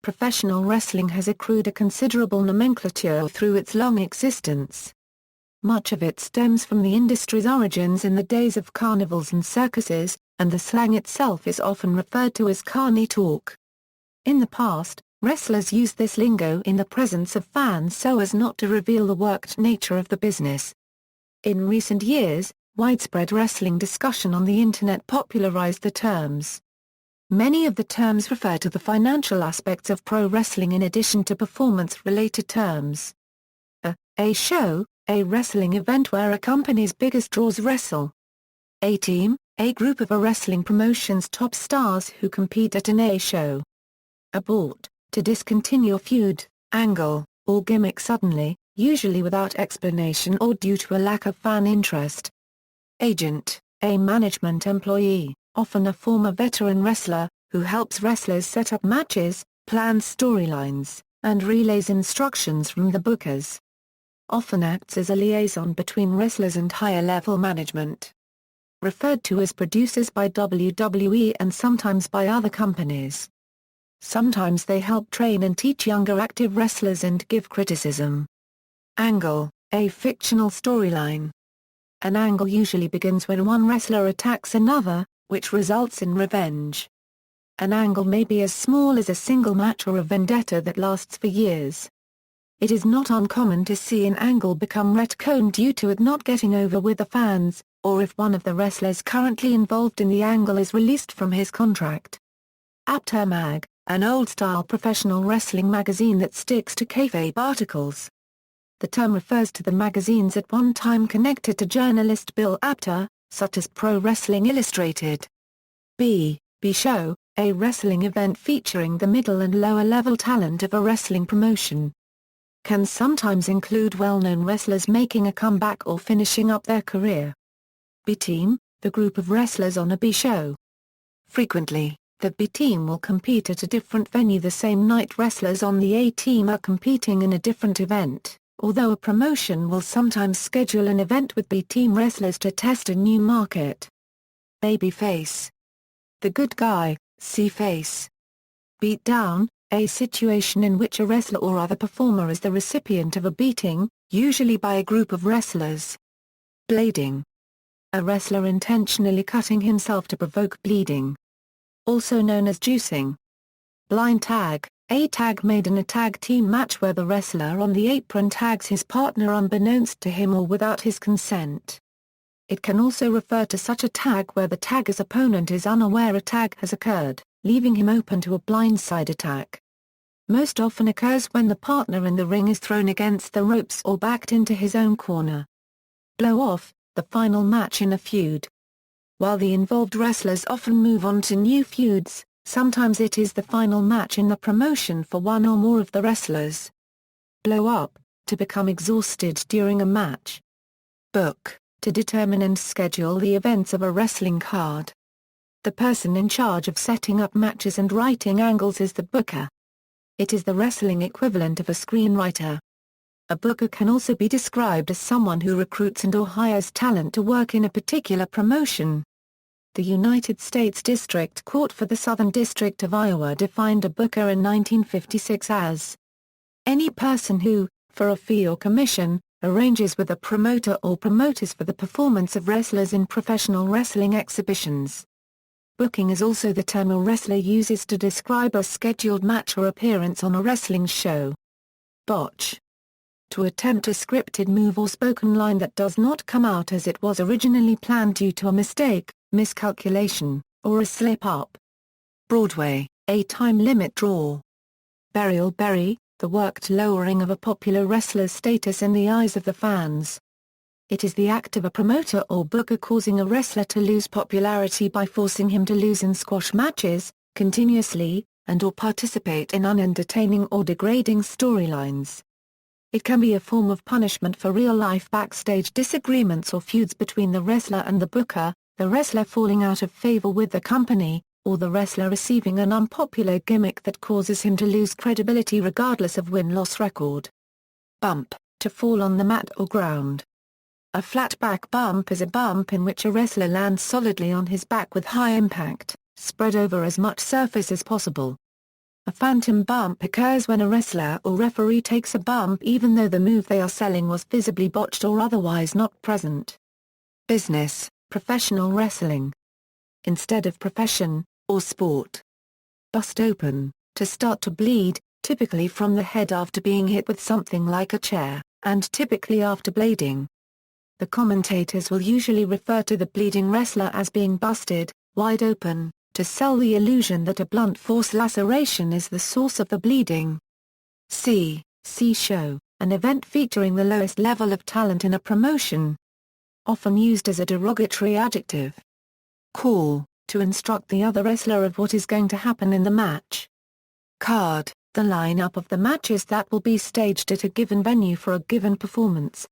Professional wrestling has accrued a considerable nomenclature through its long existence. Much of it stems from the industry's origins in the days of carnivals and circuses, and the slang itself is often referred to as carny talk. In the past, wrestlers used this lingo in the presence of fans so as not to reveal the worked nature of the business. In recent years, widespread wrestling discussion on the Internet popularized the terms. Many of the terms refer to the financial aspects of pro wrestling in addition to performance-related terms. A show, a wrestling event where a company's biggest draws wrestle. A team, a group of a wrestling promotion's top stars who compete at an A show. Abort, to discontinue a feud, angle, or gimmick suddenly, usually without explanation or due to a lack of fan interest. Agent, a management employee, often a former veteran wrestler, who helps wrestlers set up matches, plans storylines, and relays instructions from the bookers. Often acts as a liaison between wrestlers and higher-level management. Referred to as producers by WWE and sometimes by other companies. Sometimes they help train and teach younger active wrestlers and give criticism. Angle, a fictional storyline. An angle usually begins when one wrestler attacks another, which results in revenge. An angle may be as small as a single match or a vendetta that lasts for years. It is not uncommon to see an angle become retconned due to it not getting over with the fans, or if one of the wrestlers currently involved in the angle is released from his contract. Apter Mag, an old-style professional wrestling magazine that sticks to kayfabe articles. The term refers to the magazines at one time connected to journalist Bill Apter, such as Pro Wrestling Illustrated. B Show, a wrestling event featuring the middle and lower-level talent of a wrestling promotion. Can sometimes include well-known wrestlers making a comeback or finishing up their career. B-Team, the group of wrestlers on a B-show. Frequently, the B-Team will compete at a different venue the same night wrestlers on the A-Team are competing in a different event, although a promotion will sometimes schedule an event with B-Team wrestlers to test a new market. Babyface. The good guy, see face. Beatdown, a situation in which a wrestler or other performer is the recipient of a beating, usually by a group of wrestlers. Blading. A wrestler intentionally cutting himself to provoke bleeding. Also known as juicing. Blind tag, a tag made in a tag team match where the wrestler on the apron tags his partner unbeknownst to him or without his consent. It can also refer to such a tag where the tagger's opponent is unaware a tag has occurred, leaving him open to a blindside attack. Most often occurs when the partner in the ring is thrown against the ropes or backed into his own corner. Blow off, the final match in a feud. While the involved wrestlers often move on to new feuds, sometimes it is the final match in the promotion for one or more of the wrestlers. Blow up, to become exhausted during a match. Book, to determine and schedule the events of a wrestling card. The person in charge of setting up matches and writing angles is the booker. It is the wrestling equivalent of a screenwriter. A booker can also be described as someone who recruits and/or hires talent to work in a particular promotion. The United States District Court for the Southern District of Iowa defined a booker in 1956 as any person who, for a fee or commission, arranges with a promoter or promoters for the performance of wrestlers in professional wrestling exhibitions. Booking is also the term a wrestler uses to describe a scheduled match or appearance on a wrestling show. Botch. To attempt a scripted move or spoken line that does not come out as it was originally planned due to a mistake, miscalculation, or a slip-up. Broadway, a time limit draw. Burial bury, the worked lowering of a popular wrestler's status in the eyes of the fans. It is the act of a promoter or booker causing a wrestler to lose popularity by forcing him to lose in squash matches, continuously, and/or participate in unentertaining or degrading storylines. It can be a form of punishment for real-life backstage disagreements or feuds between the wrestler and the booker, the wrestler falling out of favor with the company, or the wrestler receiving an unpopular gimmick that causes him to lose credibility regardless of win-loss record. Bump, to fall on the mat or ground. A flat back bump is a bump in which a wrestler lands solidly on his back with high impact, spread over as much surface as possible. A phantom bump occurs when a wrestler or referee takes a bump even though the move they are selling was visibly botched or otherwise not present. Business, professional wrestling. Instead of profession, or sport. Bust open, to start to bleed, typically from the head after being hit with something like a chair, and typically after blading. The commentators will usually refer to the bleeding wrestler as being busted, wide open, to sell the illusion that a blunt force laceration is the source of the bleeding. See show, an event featuring the lowest level of talent in a promotion. Often used as a derogatory adjective. Call, to instruct the other wrestler of what is going to happen in the match. Card, the lineup of the matches that will be staged at a given venue for a given performance.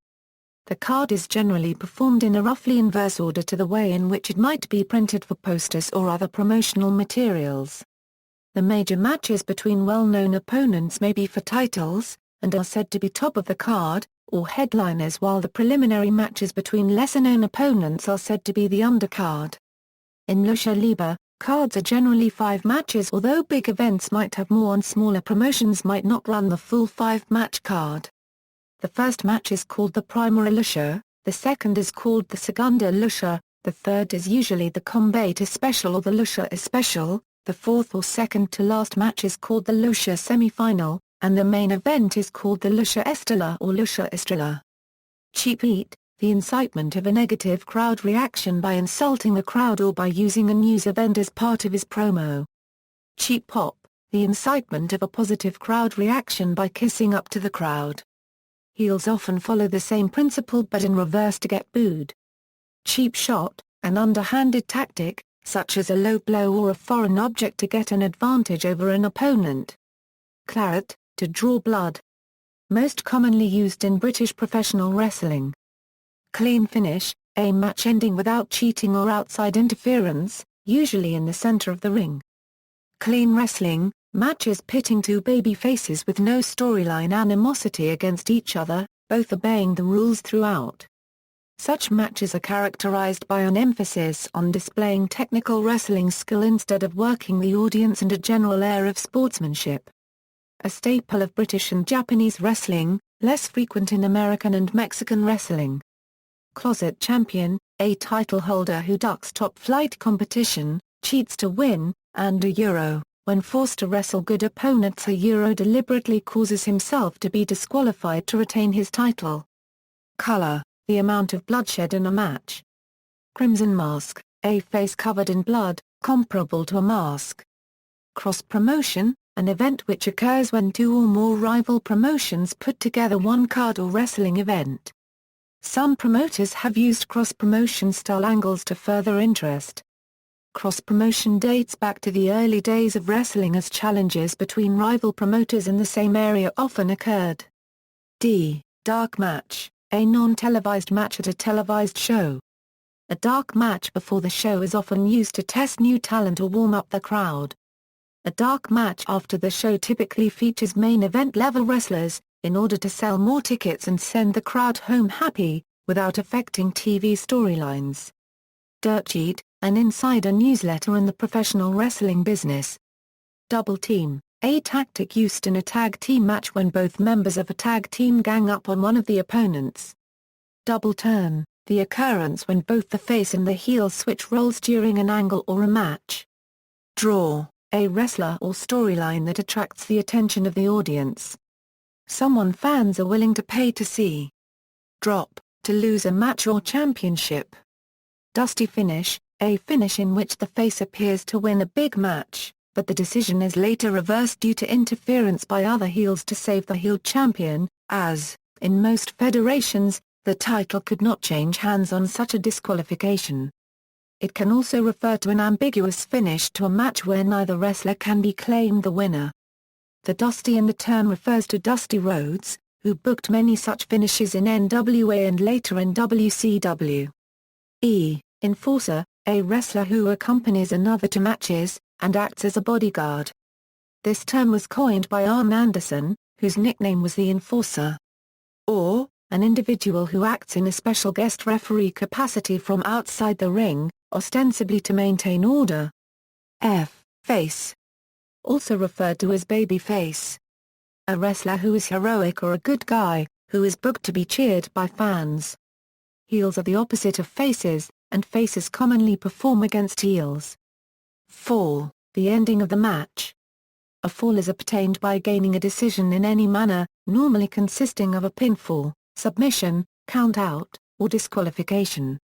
The card is generally performed in a roughly inverse order to the way in which it might be printed for posters or other promotional materials. The major matches between well-known opponents may be for titles, and are said to be top of the card, or headliners, while the preliminary matches between lesser-known opponents are said to be the undercard. In Lucha Libre, cards are generally 5 matches, although big events might have more and smaller promotions might not run the full 5-match card. The first match is called the Primera Lucha, the second is called the Segunda Lucha, the third is usually the Combate Especial or the Lucha Especial, the fourth or second to last match is called the Lucha Semifinal, and the main event is called the Lucha Estelar or Lucha Estrella. Cheap heat, the incitement of a negative crowd reaction by insulting the crowd or by using a news event as part of his promo. Cheap pop, the incitement of a positive crowd reaction by kissing up to the crowd. Heels often follow the same principle but in reverse to get booed. Cheap shot, an underhanded tactic, such as a low blow or a foreign object to get an advantage over an opponent. Claret, to draw blood. Most commonly used in British professional wrestling. Clean finish, a match ending without cheating or outside interference, usually in the center of the ring. Clean wrestling, matches pitting two baby faces with no storyline animosity against each other, both obeying the rules throughout. Such matches are characterized by an emphasis on displaying technical wrestling skill instead of working the audience and a general air of sportsmanship. A staple of British and Japanese wrestling, less frequent in American and Mexican wrestling. Closet champion, a title holder who ducks top-flight competition, cheats to win, and a Euro, when forced to wrestle good opponents, a Euro deliberately causes himself to be disqualified to retain his title. Color, the amount of bloodshed in a match. Crimson mask, a face covered in blood, comparable to a mask. Cross-promotion, an event which occurs when two or more rival promotions put together one card or wrestling event. Some promoters have used cross-promotion style angles to further interest. Cross-promotion dates back to the early days of wrestling as challenges between rival promoters in the same area often occurred. Dark match, a non-televised match at a televised show. A dark match before the show is often used to test new talent or warm up the crowd. A dark match after the show typically features main event level wrestlers, in order to sell more tickets and send the crowd home happy, without affecting TV storylines. Dirt sheet, an insider newsletter in the professional wrestling business. Double team, a tactic used in a tag team match when both members of a tag team gang up on one of the opponents. Double turn, the occurrence when both the face and the heel switch roles during an angle or a match. Draw, a wrestler or storyline that attracts the attention of the audience. Someone fans are willing to pay to see. Drop, to lose a match or championship. Dusty finish, a finish in which the face appears to win a big match, but the decision is later reversed due to interference by other heels to save the heel champion, as, in most federations, the title could not change hands on such a disqualification. It can also refer to an ambiguous finish to a match where neither wrestler can be claimed the winner. The Dusty in the Turn refers to Dusty Rhodes, who booked many such finishes in NWA and later in WCW. Enforcer, a wrestler who accompanies another to matches, and acts as a bodyguard. This term was coined by Arn Anderson, whose nickname was the Enforcer. Or, an individual who acts in a special guest referee capacity from outside the ring, ostensibly to maintain order. Face. also referred to as babyface. A wrestler who is heroic or a good guy, who is booked to be cheered by fans. Heels are the opposite of faces, and faces commonly perform against heels. Fall, the ending of the match. A fall is obtained by gaining a decision in any manner, normally consisting of a pinfall, submission, count-out, or disqualification.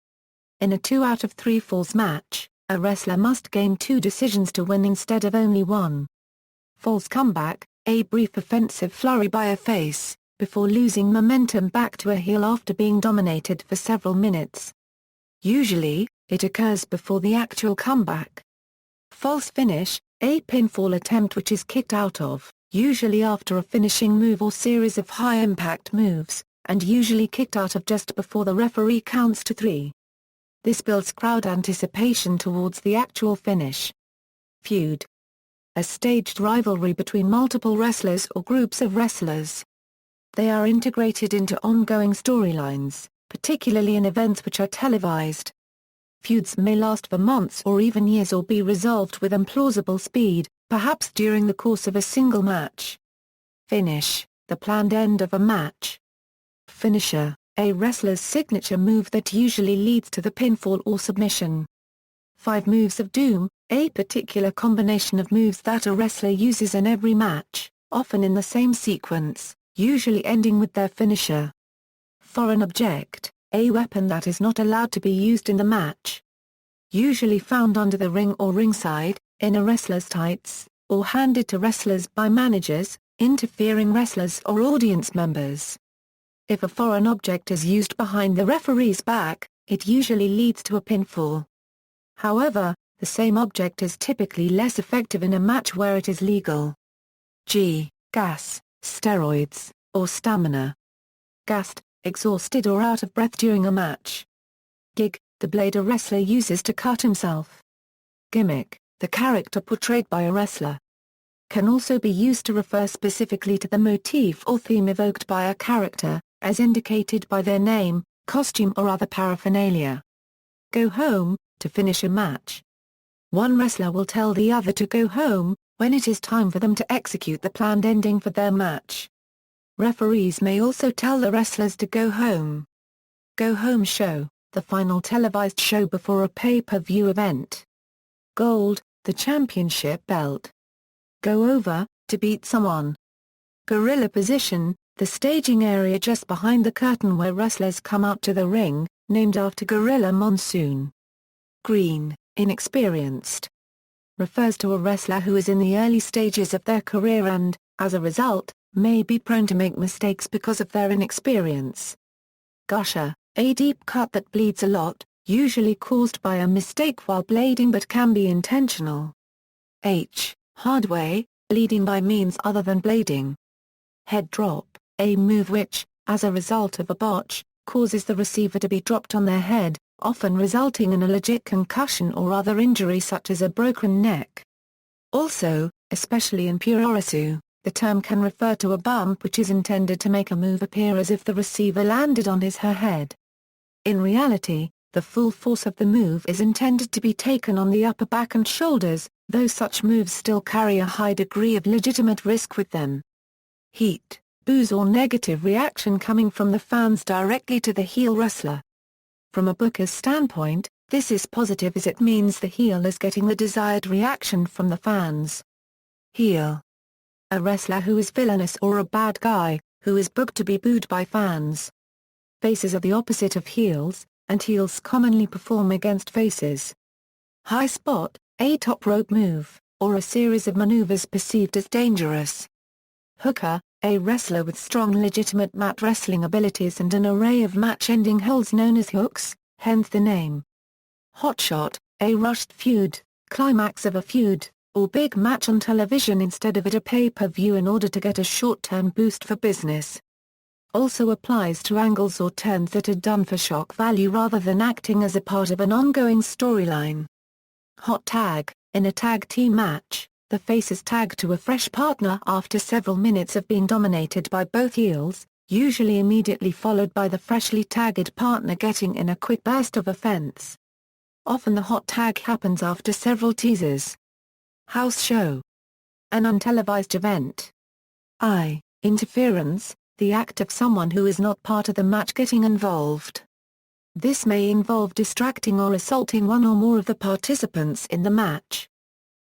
In a 2 out of 3 falls match, a wrestler must gain 2 decisions to win instead of only 1. Falls comeback, a brief offensive flurry by a face, before losing momentum back to a heel after being dominated for several minutes. Usually, it occurs before the actual comeback. False finish, a pinfall attempt which is kicked out of, usually after a finishing move or series of high-impact moves, and usually kicked out of just before the referee counts to 3. This builds crowd anticipation towards the actual finish. Feud. A staged rivalry between multiple wrestlers or groups of wrestlers. They are integrated into ongoing storylines, particularly in events which are televised. Feuds may last for months or even years or be resolved with implausible speed, perhaps during the course of a single match. Finish, the planned end of a match. Finisher, a wrestler's signature move that usually leads to the pinfall or submission. 5 moves of doom, a particular combination of moves that a wrestler uses in every match, often in the same sequence, usually ending with their finisher. Foreign object, a weapon that is not allowed to be used in the match. Usually found under the ring or ringside, in a wrestler's tights, or handed to wrestlers by managers, interfering wrestlers or audience members. If a foreign object is used behind the referee's back, it usually leads to a pinfall. However, the same object is typically less effective in a match where it is legal. Gas, steroids, or stamina. Gassed, exhausted or out of breath during a match. Gig, the blade a wrestler uses to cut himself. Gimmick, the character portrayed by a wrestler. Can also be used to refer specifically to the motif or theme evoked by a character, as indicated by their name, costume or other paraphernalia. Go home, to finish a match. One wrestler will tell the other to go home, when it is time for them to execute the planned ending for their match. Referees may also tell the wrestlers to go home. Go home show, the final televised show before a pay-per-view event. Gold, the championship belt. Go over, to beat someone. Gorilla position, the staging area just behind the curtain where wrestlers come out to the ring, named after Gorilla Monsoon. Green, inexperienced. Refers to a wrestler who is in the early stages of their career and, as a result, may be prone to make mistakes because of their inexperience. Gusher, a deep cut that bleeds a lot, usually caused by a mistake while blading but can be intentional. Hardway, bleeding by means other than blading. Head drop, a move which, as a result of a botch, causes the receiver to be dropped on their head, often resulting in a legit concussion or other injury such as a broken neck. Also, especially in puroresu, the term can refer to a bump which is intended to make a move appear as if the receiver landed on his/her head. In reality, the full force of the move is intended to be taken on the upper back and shoulders, though such moves still carry a high degree of legitimate risk with them. Heat, boos or negative reaction coming from the fans directly to the heel wrestler. From a booker's standpoint, this is positive as it means the heel is getting the desired reaction from the fans. Heel. A wrestler who is villainous or a bad guy, who is booked to be booed by fans. Faces are the opposite of heels, and heels commonly perform against faces. High spot, a top rope move, or a series of maneuvers perceived as dangerous. Hooker, a wrestler with strong legitimate mat wrestling abilities and an array of match-ending holds known as hooks, hence the name. Hotshot, a rushed feud, climax of a feud, or big match on television instead of at a pay-per-view in order to get a short-term boost for business. Also applies to angles or turns that are done for shock value rather than acting as a part of an ongoing storyline. Hot tag, in a tag team match, the face is tagged to a fresh partner after several minutes of being dominated by both heels, usually immediately followed by the freshly tagged partner getting in a quick burst of offense. Often the hot tag happens after several teasers. House show. an untelevised event. I. Interference, the act of someone who is not part of the match getting involved. This may involve distracting or assaulting one or more of the participants in the match.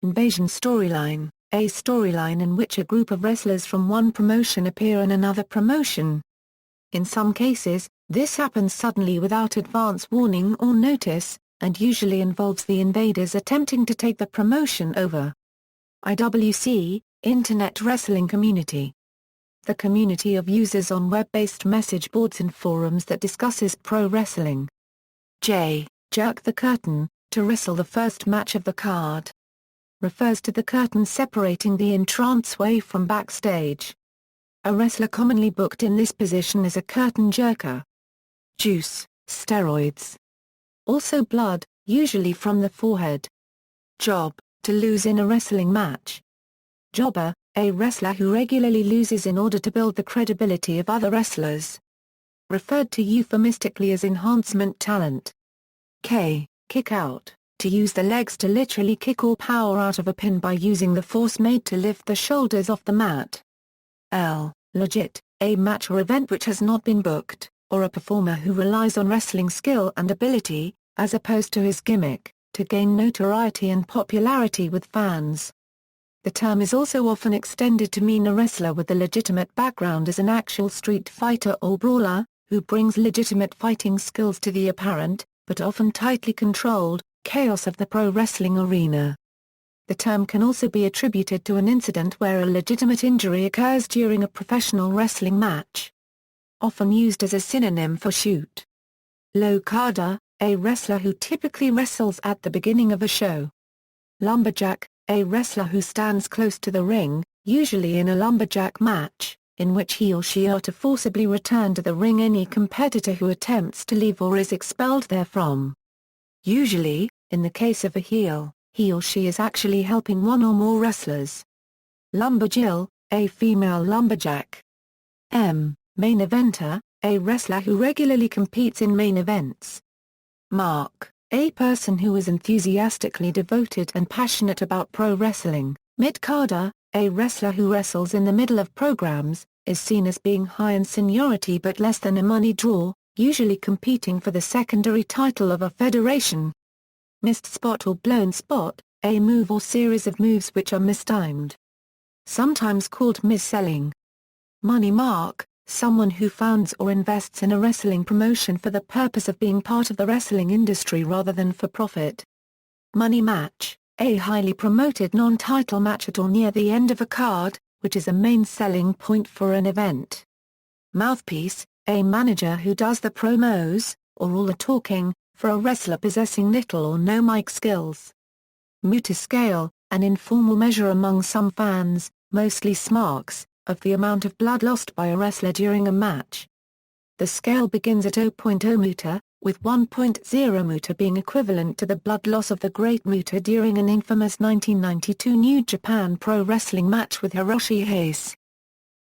Invasion storyline, a storyline in which a group of wrestlers from one promotion appear in another promotion. In some cases, this happens suddenly without advance warning or notice, and usually involves the invaders attempting to take the promotion over. IWC, Internet Wrestling Community. The community of users on web-based message boards and forums that discusses pro wrestling. J. Jerk the curtain, to wrestle the first match of the card. Refers to the curtain separating the entranceway from backstage. A wrestler commonly booked in this position is a curtain jerker. Juice, steroids. Also blood, usually from the forehead. Job, to lose in a wrestling match. Jobber, a wrestler who regularly loses in order to build the credibility of other wrestlers. Referred to euphemistically as enhancement talent. K. Kick out, to use the legs to literally kick or power out of a pin by using the force made to lift the shoulders off the mat. L. Legit, a match or event which has not been booked, or a performer who relies on wrestling skill and ability, as opposed to his gimmick, to gain notoriety and popularity with fans. The term is also often extended to mean a wrestler with a legitimate background as an actual street fighter or brawler, who brings legitimate fighting skills to the apparent, but often tightly controlled, chaos of the pro wrestling arena. The term can also be attributed to an incident where a legitimate injury occurs during a professional wrestling match. Often used as a synonym for shoot. Low Kada, a wrestler who typically wrestles at the beginning of a show. Lumberjack, a wrestler who stands close to the ring, usually in a lumberjack match, in which he or she are to forcibly return to the ring any competitor who attempts to leave or is expelled therefrom. Usually, in the case of a heel, he or she is actually helping one or more wrestlers. Lumberjill, a female lumberjack. M. Main eventer, a wrestler who regularly competes in main events. Mark, a person who is enthusiastically devoted and passionate about pro wrestling. Mid-carder, a wrestler who wrestles in the middle of programs, is seen as being high in seniority but less than a money draw, usually competing for the secondary title of a federation. Missed spot or blown spot, a move or series of moves which are mistimed. Sometimes called mis-selling. Money mark, someone who founds or invests in a wrestling promotion for the purpose of being part of the wrestling industry rather than for profit. Money match, a highly promoted non-title match at or near the end of a card, which is a main selling point for an event. Mouthpiece, a manager who does the promos, or all the talking, for a wrestler possessing little or no mic skills. Muta Scale, an informal measure among some fans, mostly smarks, of the amount of blood lost by a wrestler during a match. The scale begins at 0.0 Muta, with 1.0 Muta being equivalent to the blood loss of the Great Muta during an infamous 1992 New Japan Pro Wrestling match with Hiroshi Hayes.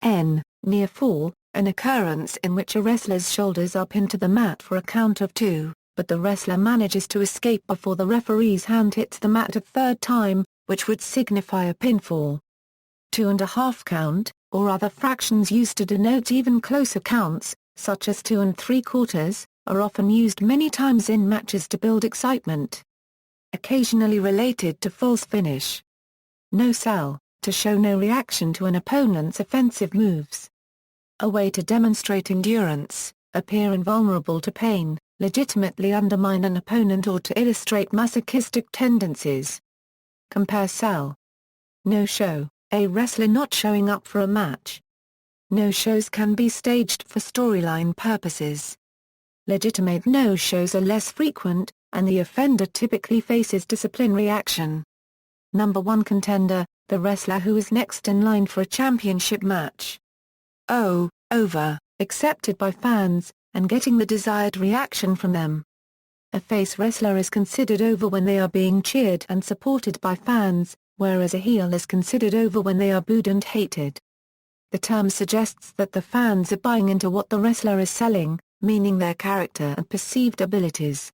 N. Nearfall, an occurrence in which a wrestler's shoulders are pinned to the mat for a count of 2, but the wrestler manages to escape before the referee's hand hits the mat a third time, which would signify a pinfall. 2.5 count, or other fractions used to denote even closer counts, such as 2 3/4, are often used many times in matches to build excitement. Occasionally related to false finish. No sell, to show no reaction to an opponent's offensive moves. A way to demonstrate endurance, appear invulnerable to pain, legitimately undermine an opponent or to illustrate masochistic tendencies. Compare sell. No show, a wrestler not showing up for a match. No-shows can be staged for storyline purposes. Legitimate no-shows are less frequent, and the offender typically faces disciplinary action. Number 1 contender, the wrestler who is next in line for a championship match. Over, accepted by fans, and getting the desired reaction from them. A face wrestler is considered over when they are being cheered and supported by fans, whereas a heel is considered over when they are booed and hated. The term suggests that the fans are buying into what the wrestler is selling, meaning their character and perceived abilities.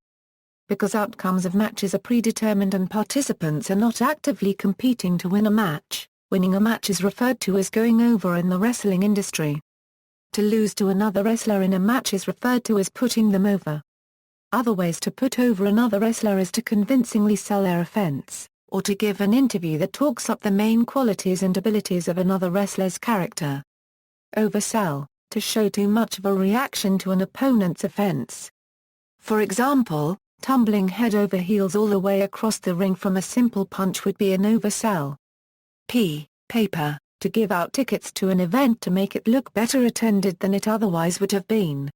Because outcomes of matches are predetermined and participants are not actively competing to win a match, Winning a match is referred to as going over in the wrestling industry. To lose to another wrestler in a match is referred to as putting them over. Other ways to put over another wrestler is to convincingly sell their offense, or to give an interview that talks up the main qualities and abilities of another wrestler's character. Oversell, to show too much of a reaction to an opponent's offense. For example, tumbling head over heels all the way across the ring from a simple punch would be an oversell. Paper, to give out tickets to an event to make it look better attended than it otherwise would have been.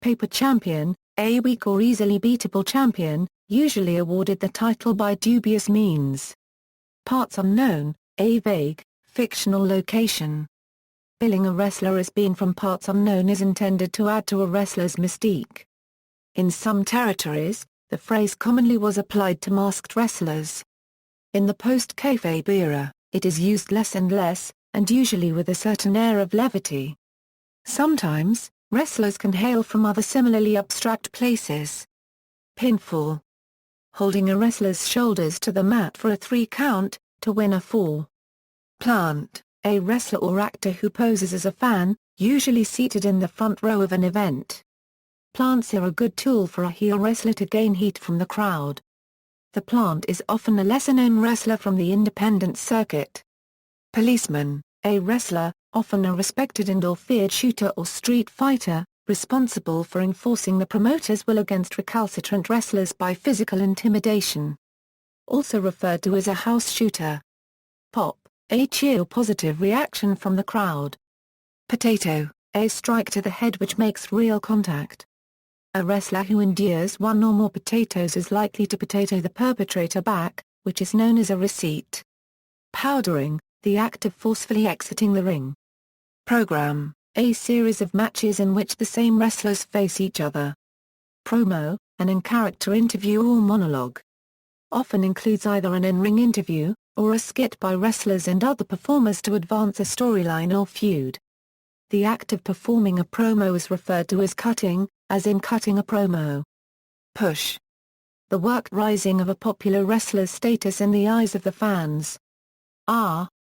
Paper champion, a weak or easily beatable champion, usually awarded the title by dubious means. Parts unknown, a vague, fictional location. Billing a wrestler as being from parts unknown is intended to add to a wrestler's mystique. In some territories, the phrase commonly was applied to masked wrestlers. In the post-kayfabe era, it is used less and less, and usually with a certain air of levity. Sometimes, wrestlers can hail from other similarly abstract places. Pinfall. Holding a wrestler's shoulders to the mat for a 3 count, to win a fall. Plant, a wrestler or actor who poses as a fan, usually seated in the front row of an event. Plants are a good tool for a heel wrestler to gain heat from the crowd. The plant is often a lesser-known wrestler from the independent circuit. Policeman, a wrestler, often a respected and/or feared shooter or street fighter, responsible for enforcing the promoter's will against recalcitrant wrestlers by physical intimidation. Also referred to as a house shooter. Pop, a cheer or positive reaction from the crowd. Potato, a strike to the head which makes real contact. A wrestler who endures one or more potatoes is likely to potato the perpetrator back, which is known as a receipt. Powdering, the act of forcefully exiting the ring. Program, a series of matches in which the same wrestlers face each other. Promo, an in-character interview or monologue. Often includes either an in-ring interview, or a skit by wrestlers and other performers to advance a storyline or feud. The act of performing a promo is referred to as cutting, as in cutting a promo. Push. The work rising of a popular wrestler's status in the eyes of the fans.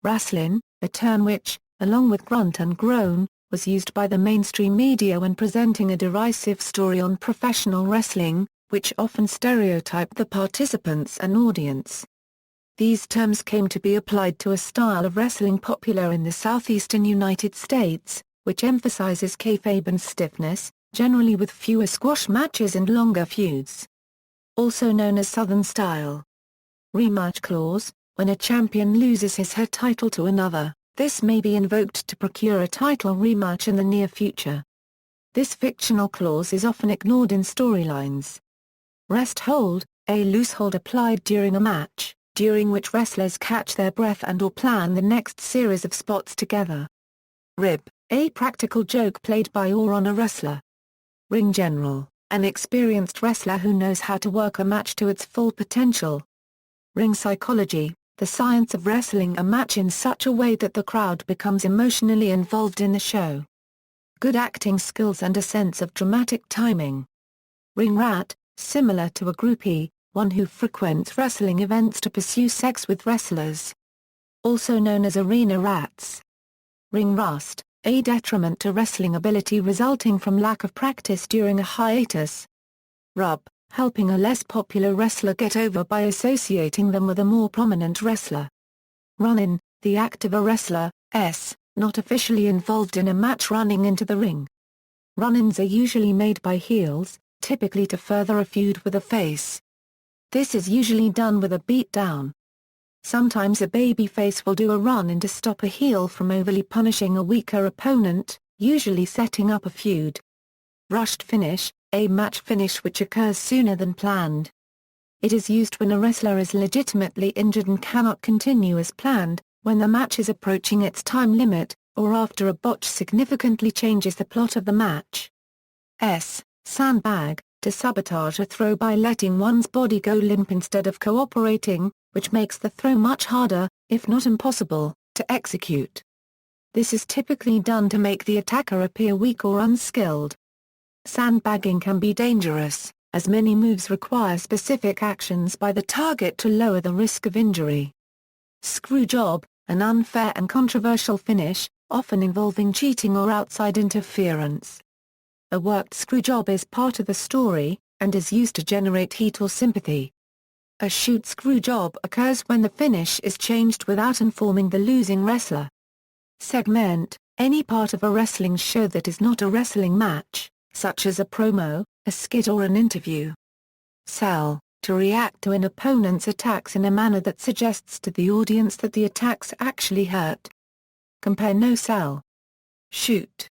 Wrestling, a term which, along with grunt and groan, was used by the mainstream media when presenting a derisive story on professional wrestling, which often stereotyped the participants and audience. These terms came to be applied to a style of wrestling popular in the southeastern United States, which emphasizes kayfabe and stiffness, generally with fewer squash matches and longer feuds. Also known as Southern style. Rematch clause, when a champion loses his/her title to another, this may be invoked to procure a title rematch in the near future. This fictional clause is often ignored in storylines. Rest hold, a loose hold applied during a match, during which wrestlers catch their breath and/or plan the next series of spots together. Rib, a practical joke played by or on a wrestler. Ring general, an experienced wrestler who knows how to work a match to its full potential. Ring psychology, the science of wrestling a match in such a way that the crowd becomes emotionally involved in the show. Good acting skills and a sense of dramatic timing. Ring rat, similar to a groupie, one who frequents wrestling events to pursue sex with wrestlers. Also known as arena rats. Ring rust, a detriment to wrestling ability resulting from lack of practice during a hiatus. Rub, helping a less popular wrestler get over by associating them with a more prominent wrestler. Run-in, the act of a wrestler, not officially involved in a match running into the ring. Run-ins are usually made by heels, typically to further a feud with a face. This is usually done with a beatdown. Sometimes a babyface will do a run-in to stop a heel from overly punishing a weaker opponent, usually setting up a feud. Rushed finish, a match finish which occurs sooner than planned. It is used when a wrestler is legitimately injured and cannot continue as planned, when the match is approaching its time limit, or after a botch significantly changes the plot of the match. Sandbag, to sabotage a throw by letting one's body go limp instead of cooperating, which makes the throw much harder, if not impossible, to execute. This is typically done to make the attacker appear weak or unskilled. Sandbagging can be dangerous, as many moves require specific actions by the target to lower the risk of injury. Screwjob, an unfair and controversial finish, often involving cheating or outside interference. A worked screwjob is part of the story, and is used to generate heat or sympathy. A shoot screwjob occurs when the finish is changed without informing the losing wrestler. Segment, any part of a wrestling show that is not a wrestling match, such as a promo, a skit or an interview. Sell, to react to an opponent's attacks in a manner that suggests to the audience that the attacks actually hurt. Compare no-sell. Shoot.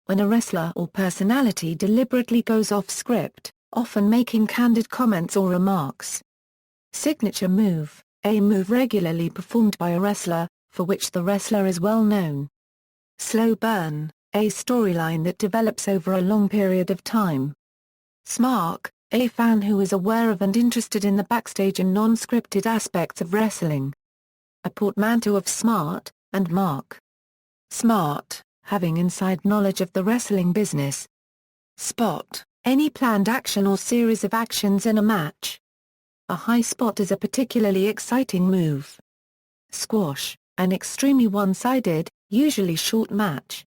When a wrestler or personality deliberately goes off script, often making candid comments or remarks. Signature move, a move regularly performed by a wrestler, for which the wrestler is well known. Slow burn, a storyline that develops over a long period of time. Smark, a fan who is aware of and interested in the backstage and non-scripted aspects of wrestling. A portmanteau of smart and mark. Smart, having inside knowledge of the wrestling business. Spot, any planned action or series of actions in a match. A high spot is a particularly exciting move. Squash, an extremely one-sided, usually short match.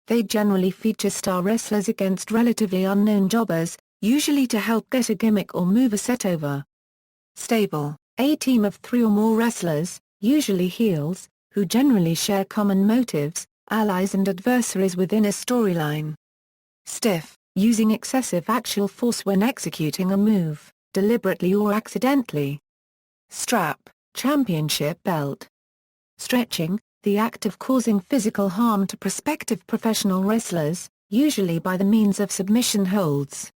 They generally feature star wrestlers against relatively unknown jobbers, usually to help get a gimmick or move a set over. Stable, a team of 3 or more wrestlers, usually heels, who generally share common motives, allies and adversaries within a storyline. Stiff, using excessive actual force when executing a move, deliberately or accidentally. Strap, championship belt. Stretching, the act of causing physical harm to prospective professional wrestlers, usually by the means of submission holds.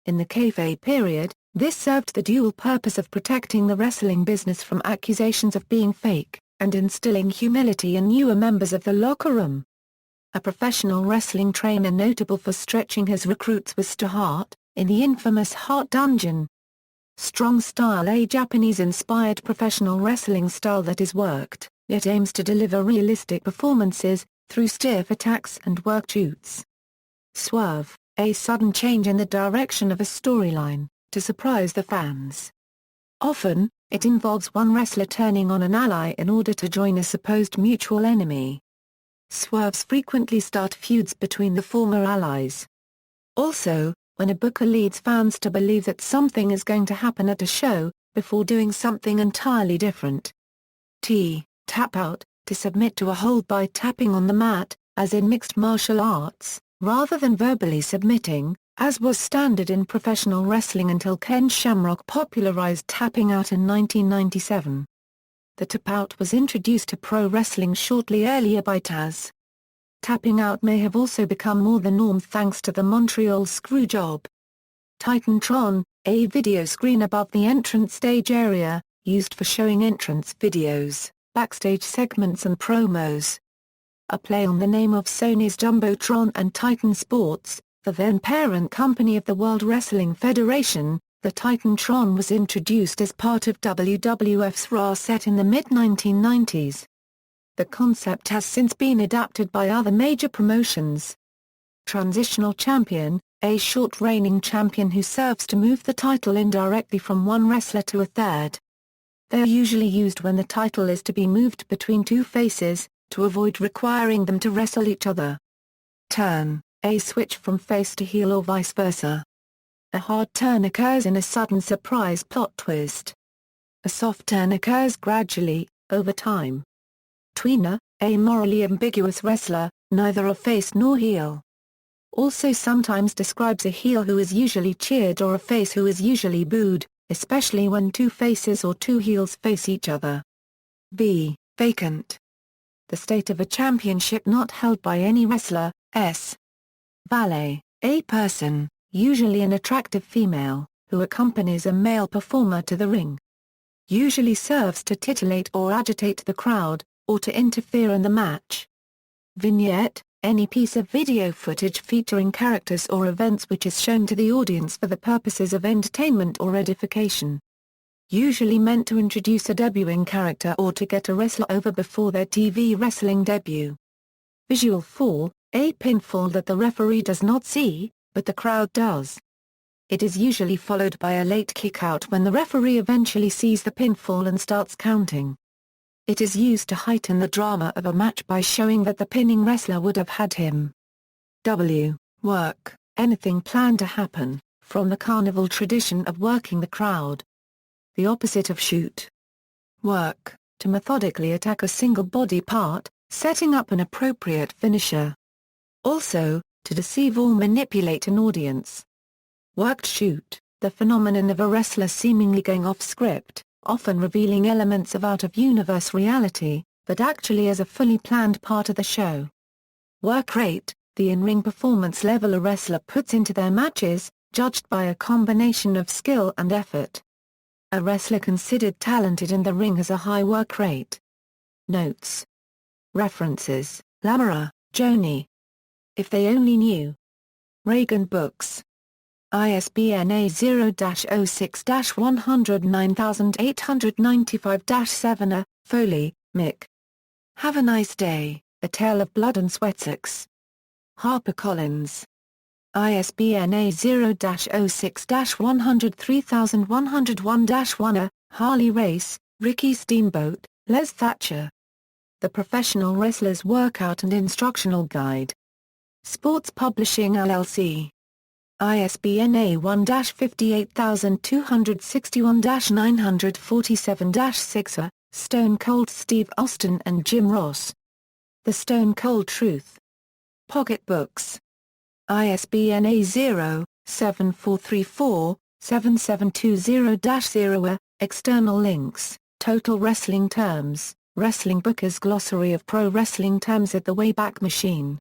In the kayfabe period, this served the dual purpose of protecting the wrestling business from accusations of being fake, and instilling humility in newer members of the locker room. A professional wrestling trainer notable for stretching his recruits was Stu Hart, in the infamous Hart Dungeon. Strong style, a Japanese-inspired professional wrestling style that is worked, yet aims to deliver realistic performances, through stiff attacks and work shoots. Swerve, a sudden change in the direction of a storyline, to surprise the fans. Often, it involves one wrestler turning on an ally in order to join a supposed mutual enemy. Swerves frequently start feuds between the former allies. Also, when a booker leads fans to believe that something is going to happen at a show, before doing something entirely different. Tap out, to submit to a hold by tapping on the mat, as in mixed martial arts, rather than verbally submitting, as was standard in professional wrestling until Ken Shamrock popularized tapping out in 1997. The tap out was introduced to pro wrestling shortly earlier by Taz. Tapping out may have also become more the norm thanks to the Montreal Screwjob. Titantron, a video screen above the entrance stage area, used for showing entrance videos, backstage segments and promos. A play on the name of Sony's Jumbotron and Titan Sports, the then parent company of the World Wrestling Federation. The Titantron was introduced as part of WWF's Raw set in the mid-1990s. The concept has since been adapted by other major promotions. Transitional Champion, a short reigning champion who serves to move the title indirectly from one wrestler to a third. They are usually used when the title is to be moved between two faces, to avoid requiring them to wrestle each other. Turn, a switch from face to heel or vice versa. A hard turn occurs in a sudden surprise plot twist. A soft turn occurs gradually, over time. Tweener, a morally ambiguous wrestler, neither a face nor heel. Also sometimes describes a heel who is usually cheered or a face who is usually booed, especially when two faces or two heels face each other. Vacant. The state of a championship not held by any wrestler. Valet, a person, usually an attractive female, who accompanies a male performer to the ring. Usually serves to titillate or agitate the crowd, or to interfere in the match. Vignette, any piece of video footage featuring characters or events which is shown to the audience for the purposes of entertainment or edification. Usually meant to introduce a debuting character or to get a wrestler over before their TV wrestling debut. Visual fall, a pinfall that the referee does not see, but the crowd does. It is usually followed by a late kick-out when the referee eventually sees the pinfall and starts counting. It is used to heighten the drama of a match by showing that the pinning wrestler would have had him. Work, anything planned to happen, from the carnival tradition of working the crowd. The opposite of shoot. Work, to methodically attack a single body part, setting up an appropriate finisher. Also, to deceive or manipulate an audience. Worked shoot, the phenomenon of a wrestler seemingly going off script, often revealing elements of out-of-universe reality, but actually as a fully planned part of the show. Work rate, the in-ring performance level a wrestler puts into their matches, judged by a combination of skill and effort. A wrestler considered talented in the ring has a high work rate. Notes. References, Lamora, Joni. If They Only Knew. Reagan Books. ISBN A0-06-109895-7 Foley, Mick. Have a Nice Day, A Tale of Blood and Sweatsex. HarperCollins. ISBN A0-06-103101-1 Harley Race, Ricky Steamboat, Les Thatcher. The Professional Wrestler's Workout and Instructional Guide. Sports Publishing LLC. ISBN A1-58261-947-6 Stone Cold Steve Austin and Jim Ross. The Stone Cold Truth. Pocket Books. ISBN A0-7434-7720-0 External links, Total Wrestling Terms, Wrestling Booker's Glossary of Pro Wrestling Terms at the Wayback Machine.